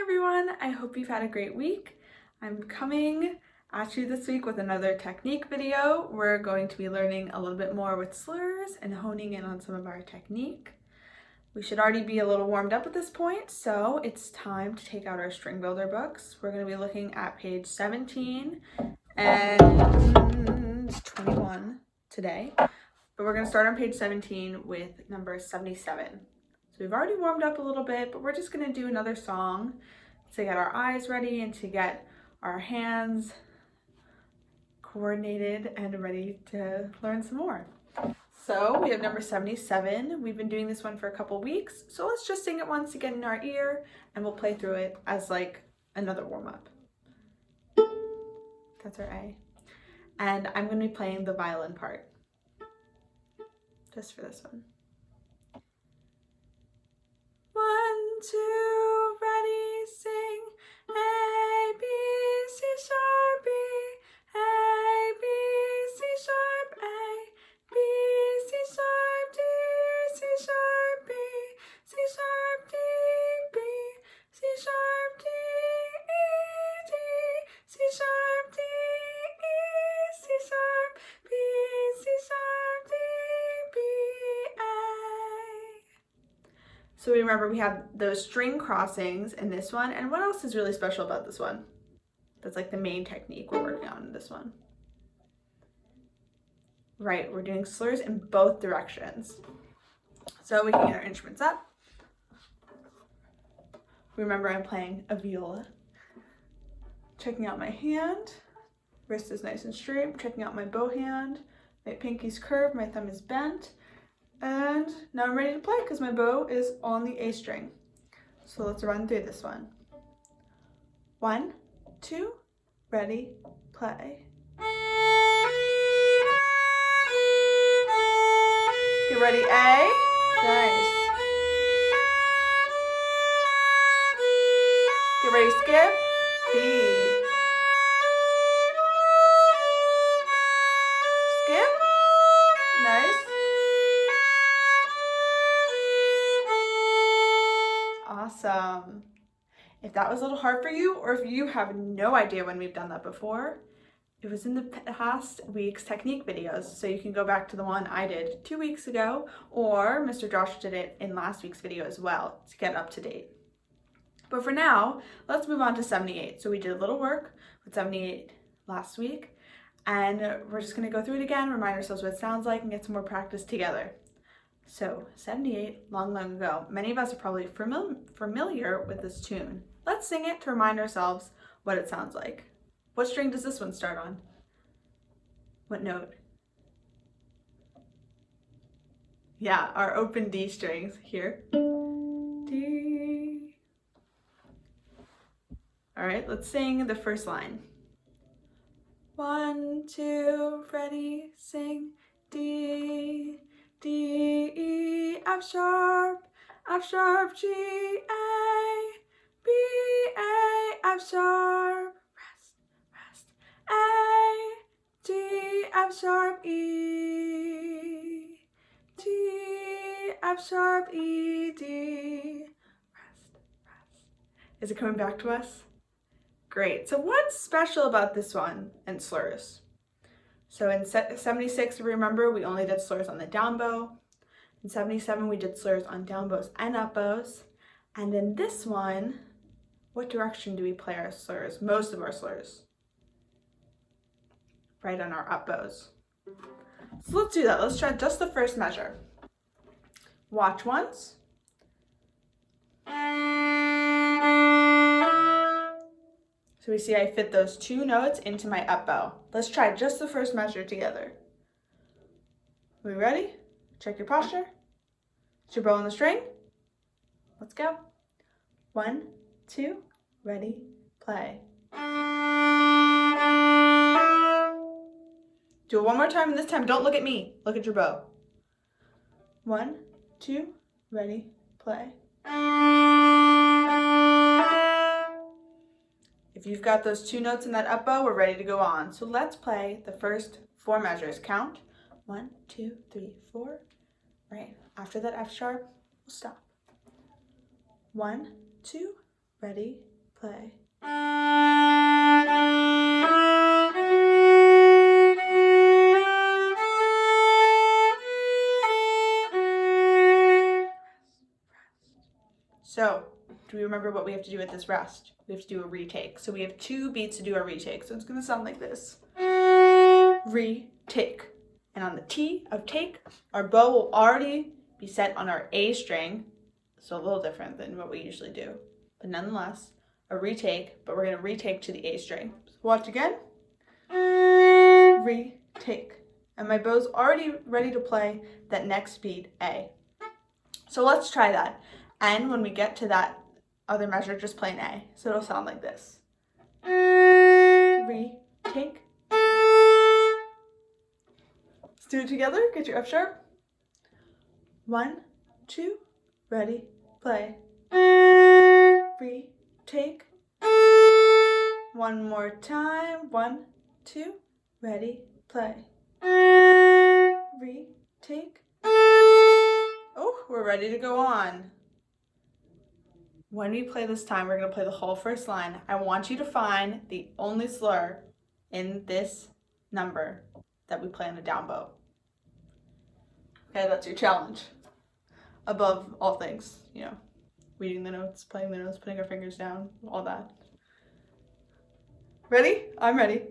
everyone, I hope you've had a great week. I'm coming at you this week with another technique video. We're going to be learning a little bit more with slurs and honing in on some of our technique. We should already be a little warmed up at this point, so it's time to take out our string builder books. We're going to be looking at page 17 and 21 today, but we're going to start on page 17 with number 77. So we've already warmed up a little bit, but we're just going to do another song to get our eyes ready and to get our hands coordinated and ready to learn some more. So we have number 77. We've been doing this one for a couple weeks, so let's just sing it once to get in our ear, and we'll play through it as like another warm-up. That's our A. And I'm going to be playing the violin part just for this one. 1, 2, ready, sing. A, B, C sharp, B. A, B, C sharp, A. B, C sharp, D, C sharp, B. C sharp, D, B. C sharp, D, E, D. C sharp, D, E. C sharp, B. C sharp, D, B, A. So remember, we have those string crossings in this one. And what else is really special about this one? That's like the main technique we're working on in this one. Right, we're doing slurs in both directions. So we can get our instruments up. Remember, I'm playing a viola. Checking out my hand. Wrist is nice and straight. Checking out my bow hand. My pinky's curved, my thumb is bent. And now I'm ready to play because my bow is on the A string. So let's run through this one. 1, 2, ready, play. Get ready, A. Nice. Get ready, skip. B. Skip. Nice. Awesome. If that was a little hard for you, or if you have no idea when we've done that before, it was in the past week's technique videos, so you can go back to the one I did 2 weeks ago, or Mr. Josh did it in last week's video as well to get up to date. But for now, let's move on to 78. So we did a little work with 78 last week, and we're just going to go through it again, remind ourselves what it sounds like, and get some more practice together. So 78, long ago. Many of us are probably familiar with this tune. Let's sing it to remind ourselves what it sounds like. What string does this one start on? What note? Yeah, our open D strings here. D. All right, let's sing the first line. 1, 2, ready, sing. D, D, E, F sharp, G, A, B, A, F sharp, rest, A, D, F sharp, E, D, F sharp, E, D, rest. Is it coming back to us? Great. So what's special about this one and slurs? So in 76, remember, we only did slurs on the down bow. In 77, we did slurs on down bows and up bows. And in this one, what direction do we play our slurs? Most of our slurs. Right on our up bows. So let's do that. Let's try just the first measure. Watch once. So we see I fit those 2 notes into my up bow. Let's try just the first measure together. Are we ready? Check your posture. Is your bow on the string? Let's go. 1, 2, ready, play. Do it one more time, and this time don't look at me. Look at your bow. 1, 2, ready, play. If you've got those 2 notes in that up bow, we're ready to go on. So let's play the first 4 measures. Count. 1, 2, 3, 4. Right. After that F sharp, we'll stop. 1, 2, ready, play. So, do we remember what we have to do with this rest? We have to do a retake. So we have 2 beats to do our retake. So it's going to sound like this. Retake. And on the T of take, our bow will already be set on our A string. So a little different than what we usually do. But nonetheless, a retake, but we're going to retake to the A string. So watch again. Retake. And my bow's already ready to play that next beat, A. So let's try that. And when we get to that other measure, just play an A. So it'll sound like this. Retake. Let's do it together. Get your F sharp. 1, 2, ready, play. Retake. One more time. 1, 2, ready, play. Retake. Oh, we're ready to go on. When we play this time, we're going to play the whole first line. I want you to find the only slur in this number that we play on a down bow. Okay, that's your challenge. Above all things, reading the notes, playing the notes, putting our fingers down, all that. Ready? I'm ready.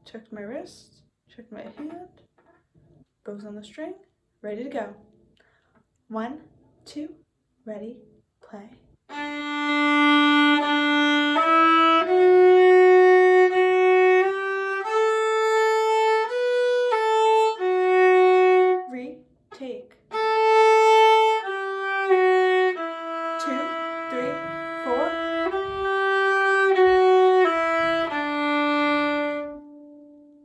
Check my wrist, check my hand, bow's on the string, ready to go. 1, 2, ready, play. Retake. 2, 3, 4.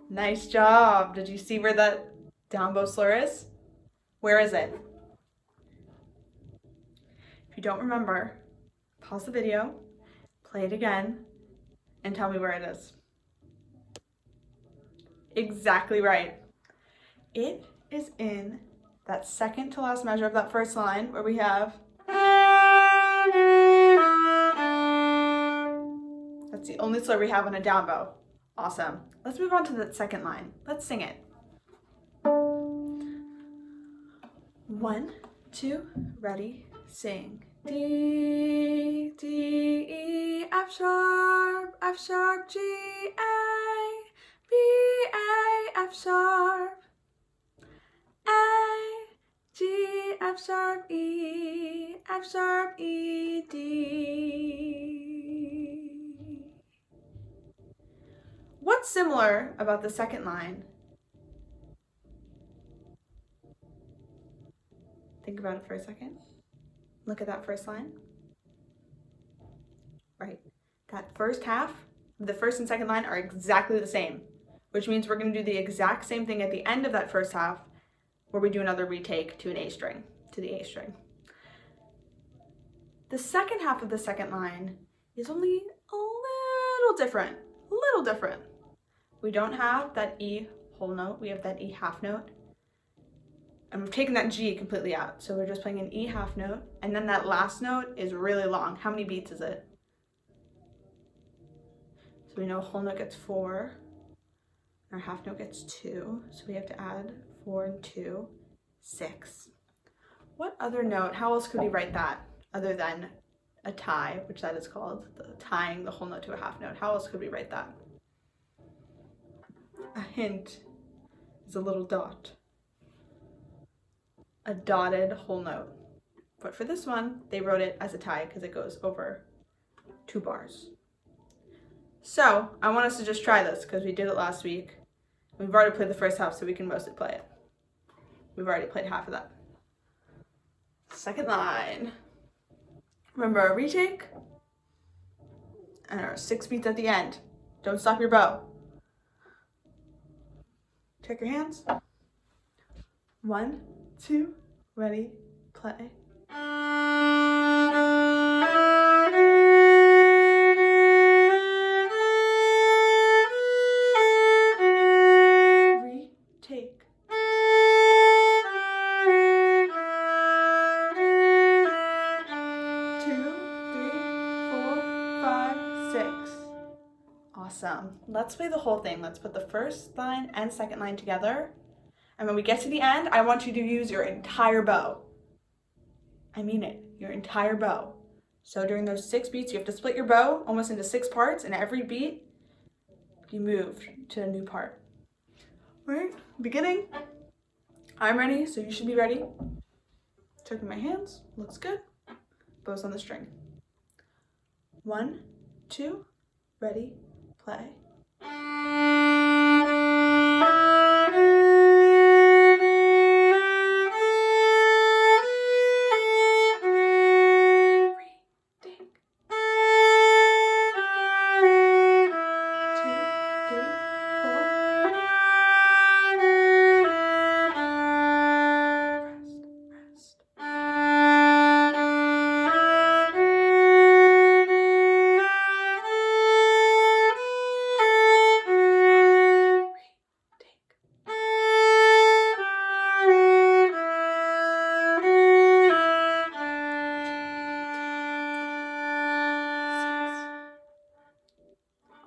Nice job. Did you see where that down bow slur is? Where is it? If you don't remember, pause the video, play it again, and tell me where it is. Exactly right. It is in that second to last measure of that first line where we have. That's the only slur we have on a down bow. Awesome. Let's move on to the second line. Let's sing it. 1, 2, ready, sing. D, D, E, F sharp, G, A, B, A, F sharp, A, G, F sharp, E, D. What's similar about the second line? Think about it for a second. Look at that first line. Right. That first half, the first and second line are exactly the same, which means we're going to do the exact same thing at the end of that first half where we do another retake to the A string. The second half of the second line is only a little different. We don't have that E whole note, we have that E half note. And we've taken that G completely out. So we're just playing an E half note. And then that last note is really long. How many beats is it? So we know a whole note gets 4. Our half note gets 2. So we have to add 4 and 2, 6. What other note, how else could we write that other than a tie, which that is called, tying the whole note to a half note? How else could we write that? A hint is a little dot. A dotted whole note. But for this one, they wrote it as a tie because it goes over 2 bars. So I want us to just try this because we did it last week. We've already played the first half, so we can mostly play it. We've already played half of that. Second line. Remember our retake and our 6 beats at the end. Don't stop your bow. Check your hands. 1, 2, ready, play. Retake. 2, 3, 6. Awesome. Let's play the whole thing. Let's put the first line and second line together. And when we get to the end, I want you to use your entire bow. I mean it, your entire bow. So during those 6 beats, you have to split your bow almost into 6 parts, and every beat, you move to a new part. All right, beginning. I'm ready, so you should be ready. Taking my hands, looks good. Bow's on the string. 1, 2, ready, play.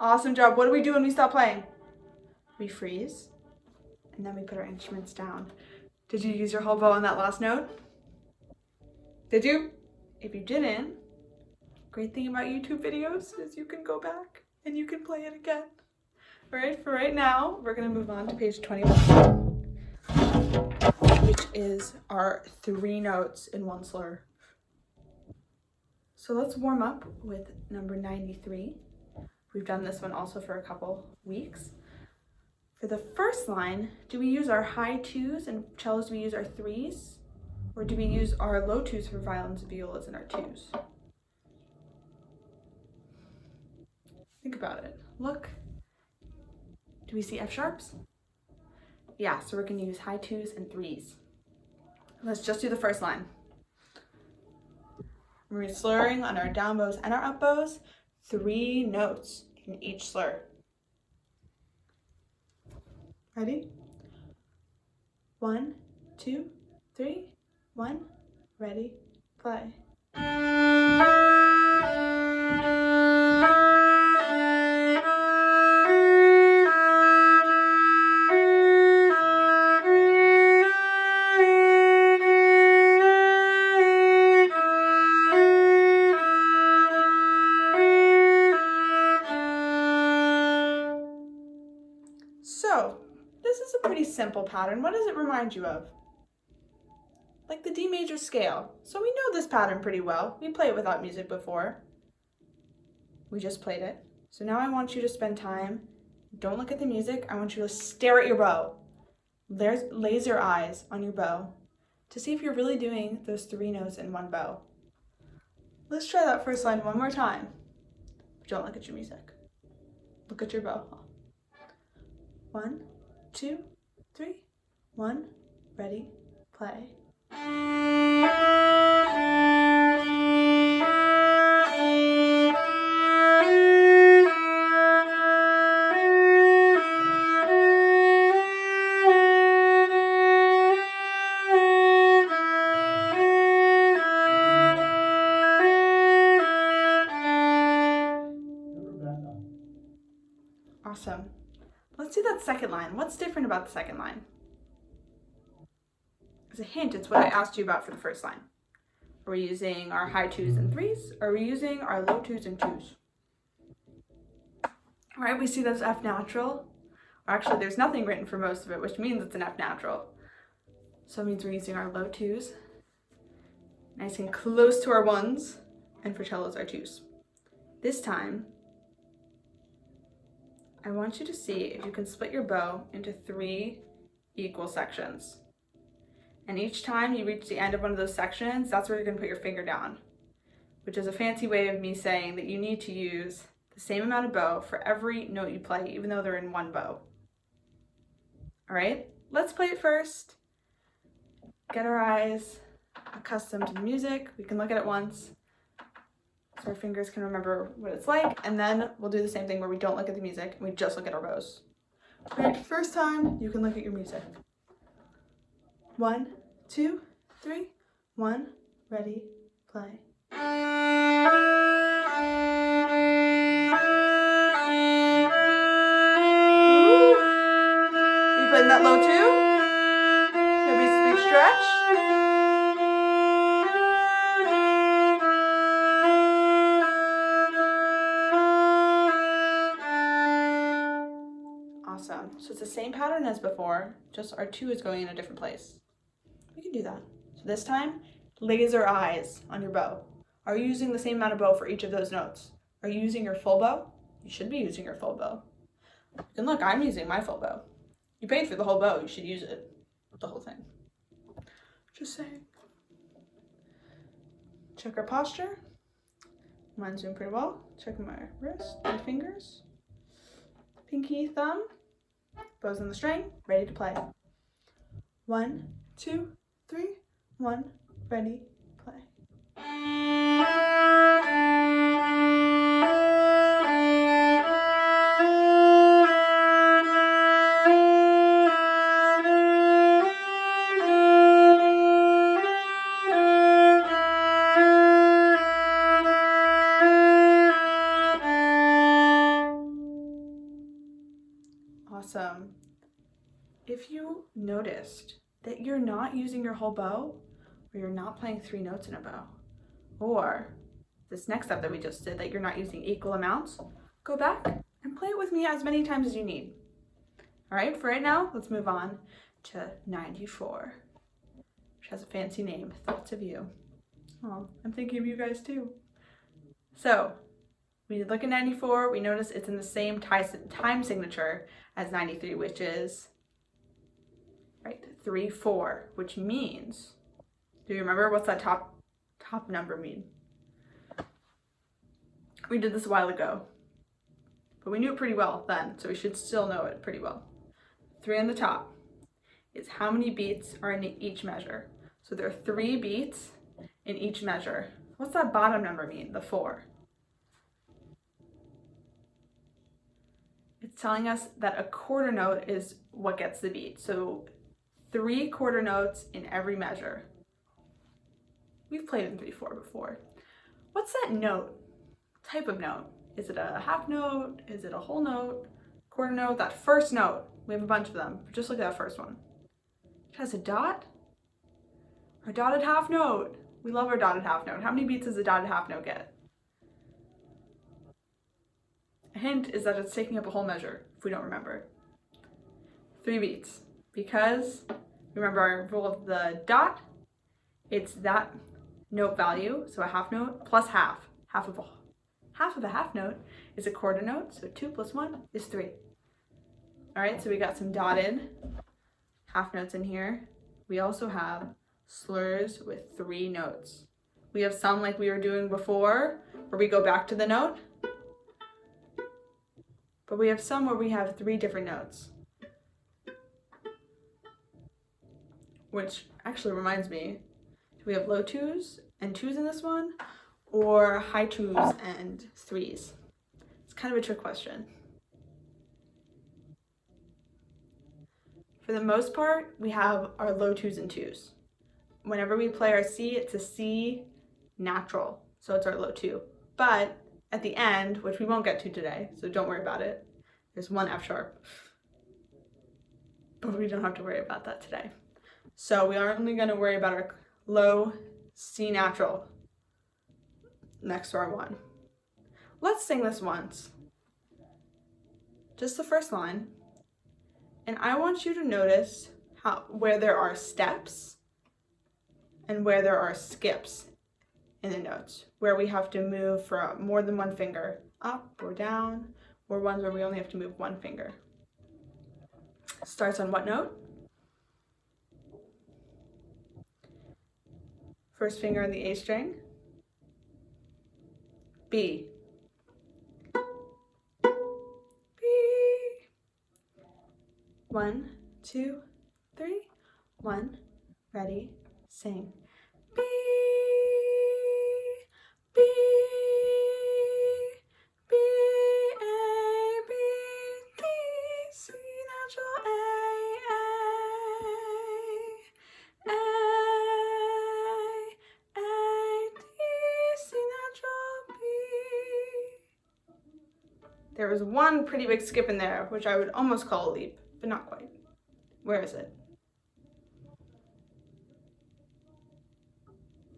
Awesome job. What do we do when we stop playing? We freeze, and then we put our instruments down. Did you use your whole bow on that last note? Did you? If you didn't, great thing about YouTube videos is you can go back and you can play it again. All right, for right now, we're gonna move on to page 21, which is our 3 notes in 1 slur. So let's warm up with number 93. We've done this one also for a couple weeks. For the first line, do we use our high 2s and cellos, do we use our 3s? Or do we use our low 2s for violins and violas and our 2s? Think about it. Look. Do we see F sharps? Yeah, so we're going to use high 2s and 3s. Let's just do the first line. We're slurring on our down bows and our up bows. 3 notes in each slur. Ready? 1, 2, 3, 1, ready, play. So, this is a pretty simple pattern. What does it remind you of? Like the D major scale. So we know this pattern pretty well. We played it without music before. We just played it. So now I want you to spend time, don't look at the music, I want you to stare at your bow. There's laser eyes on your bow to see if you're really doing those 3 notes in 1 bow. Let's try that first line one more time. Don't look at your music. Look at your bow. 1, 2, 3, 1, ready, play. Awesome. Let's do that second line. What's different about the second line? As a hint, it's what I asked you about for the first line. Are we using our high 2s and 3s? Or are we using our low 2s and 2s? All right, we see that's F natural. Or actually, there's nothing written for most of it, which means it's an F natural. So it means we're using our low 2s, nice and close to our 1s, and for cellos, our 2s. This time, I want you to see if you can split your bow into 3 equal sections. And each time you reach the end of one of those sections, that's where you're going to put your finger down, which is a fancy way of me saying that you need to use the same amount of bow for every note you play, even though they're in 1 bow. All right, let's play it first. Get our eyes accustomed to the music. We can look at it once, so our fingers can remember what it's like, and then we'll do the same thing where we don't look at the music and we just look at our bows. All right, first time, you can look at your music. 1, 2, 3, 1, ready, play. 1. So it's the same pattern as before, just our 2 is going in a different place. We can do that. So this time, laser eyes on your bow. Are you using the same amount of bow for each of those notes? Are you using your full bow? You should be using your full bow. And look, I'm using my full bow. You paid for the whole bow, you should use it. The whole thing. Just saying. Check our posture. Mine's doing pretty well. Check my wrist, my fingers. Pinky, thumb. Bows on the string, ready to play. 1, 2, 3, 1, ready, play. Awesome. If you noticed that you're not using your whole bow, or you're not playing 3 notes in a bow, or this next step that we just did, that you're not using equal amounts, go back and play it with me as many times as you need. All right, for right now, let's move on to 94, which has a fancy name, Thoughts of You. Oh, I'm thinking of you guys too. So, we look at 94, we notice it's in the same time signature as 93, which is, right, 3, 4, which means, do you remember what's that top number mean? We did this a while ago, but we knew it pretty well then, so we should still know it pretty well. 3 on the top is how many beats are in each measure. So there are 3 beats in each measure. What's that bottom number mean, the 4? It's telling us that a quarter note is what gets the beat. So 3 quarter notes in every measure. We've played in 3/4 before. What's that note? Type of note? Is it a half note? Is it a whole note? Quarter note? That first note. We have a bunch of them. Just look at that first one. It has a dot. Our dotted half note. We love our dotted half note. How many beats does a dotted half note get? A hint is that it's taking up a whole measure, if we don't remember. 3 beats. Because, remember our rule of the dot, it's that note value, so a half note plus half. Half of a half note is a quarter note, so 2 plus 1 is 3. All right, so we got some dotted half notes in here. We also have slurs with 3 notes. We have some like we were doing before, where we go back to the note. But we have some where we have 3 different notes. Which actually reminds me, do we have low 2s and 2s in this one? Or high 2s and 3s? It's kind of a trick question. For the most part, we have our low 2s and 2s. Whenever we play our C, it's a C natural, so it's our low 2. But at the end, which we won't get to today, so don't worry about it, there's 1 F sharp. But we don't have to worry about that today. So we are only going to worry about our low C natural next to our 1. Let's sing this once. Just the first line. And I want you to notice where there are steps and where there are skips in the notes, where we have to move for more than 1 finger, up or down, or ones where we only have to move 1 finger. Starts on what note? First finger on the A string. B. B. 1, 2, 3. 1, ready, sing. B. B. B. A. B. D. C natural A. A. A. D. C natural B. There was 1 pretty big skip in there, which I would almost call a leap, but not quite. Where is it?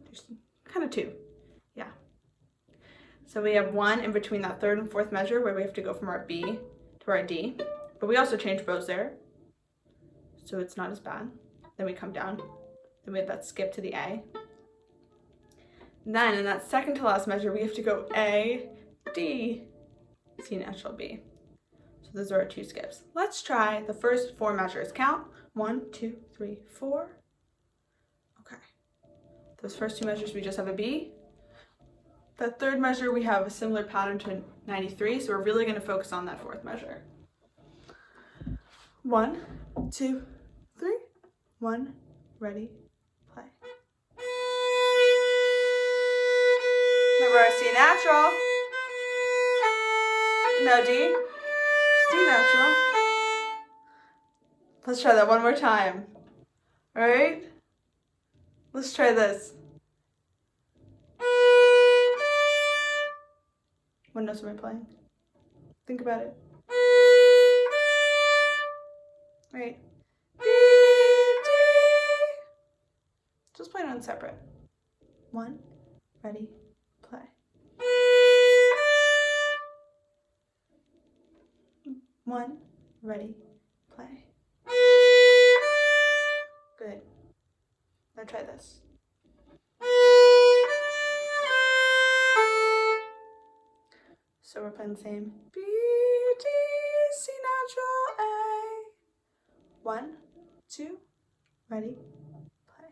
There's kind of 2. Yeah. So we have 1 in between that 3rd and 4th measure where we have to go from our B to our D. but we also change bows there, so it's not as bad. Then we come down, then we have that skip to the A. Then in that second to last measure, we have to go A, D, C natural, B. So those are our 2 skips. Let's try the first 4 measures. Count 1, 2, 3, 4. Okay. Those first 2 measures, we just have a B. The third measure, we have a similar pattern to 93, so we're really going to focus on that 4th measure. 1, 2, 3. 1, ready, play. Remember our C natural. No D. C natural. Let's try that one more time. Alright? Let's try this. What notes am I playing? Think about it. Right? B, D. Just play it on separate. 1, ready, play. 1, ready, play. Good. Now try this. So we're playing the same. B, D, C natural, A. 1, 2, ready, play.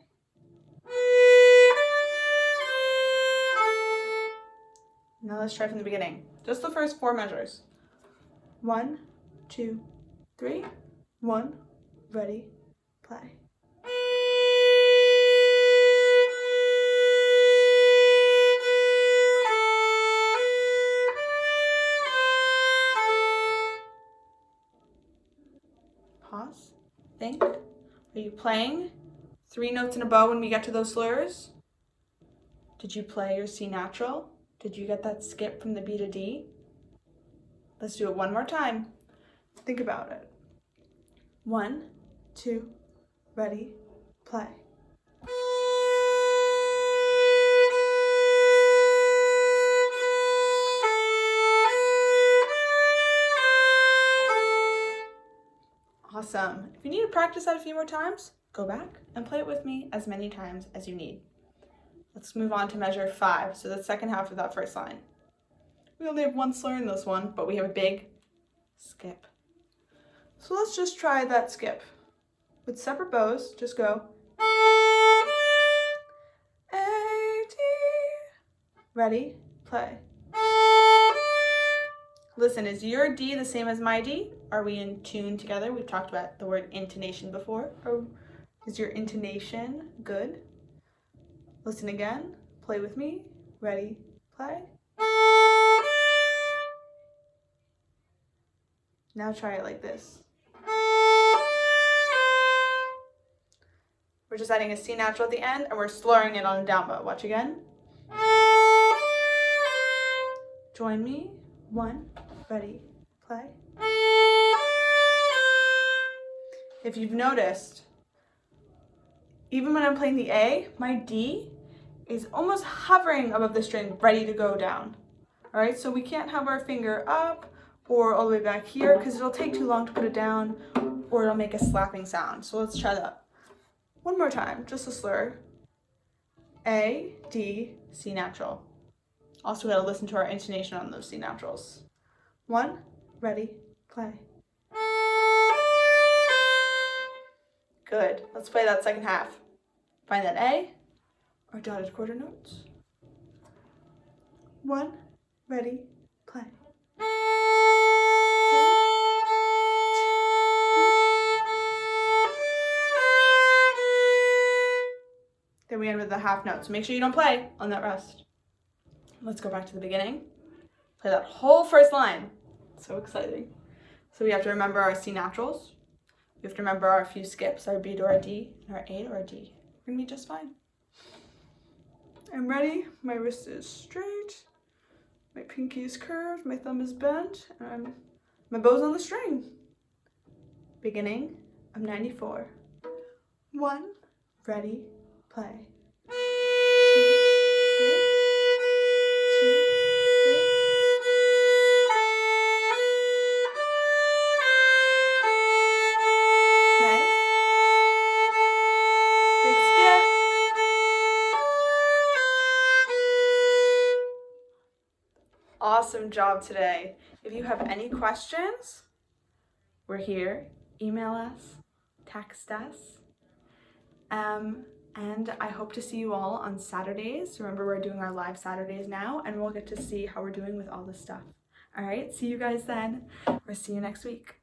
Now let's try from the beginning. Just the first 4 measures. 1, 2, 3. 1, ready, play. Pause. Think. Are you playing 3 notes in a bow when we get to those slurs? Did you play your C natural? Did you get that skip from the B to D? Let's do it one more time. Think about it. 1, 2, ready, play. Awesome. If you need to practice that a few more times, go back and play it with me as many times as you need. Let's move on to measure 5, so the second half of that first line. We only have 1 slur in this one, but we have a big skip. So let's just try that skip. With separate bows, just go A, D. Ready, play. Listen, is your D the same as my D? Are we in tune together? We've talked about the word intonation before. Or is your intonation good? Listen again. Play with me. Ready, play. Now try it like this. We're just adding a C natural at the end and we're slurring it on a down bow. Watch again. Join me. 1, ready, play. If you've noticed, even when I'm playing the A, my D is almost hovering above the string, ready to go down. All right, so we can't have our finger up or all the way back here because it'll take too long to put it down or it'll make a slapping sound. So let's try that. One more time, just a slur. A, D, C natural. Also, we gotta listen to our intonation on those C naturals. 1, ready, play. Good. Let's play that second half. Find that A or dotted quarter notes. 1, ready, play. Then we end with the half note. So make sure you don't play on that rest. Let's go back to the beginning. Play that whole first line. So exciting. So we have to remember our C naturals. We have to remember our few skips, our B to our D, and our A to our D. We're gonna be just fine. I'm ready. My wrist is straight. My pinky is curved. My thumb is bent. And my bow's on the string. Beginning of 94. 1, ready, play. 2, 3. awesome job today. If you have any questions, we're here. Email us, text us. And I hope to see you all on Saturdays. Remember, we're doing our live Saturdays now, and we'll get to see how we're doing with all this stuff. All right, see you guys then, or see you next week.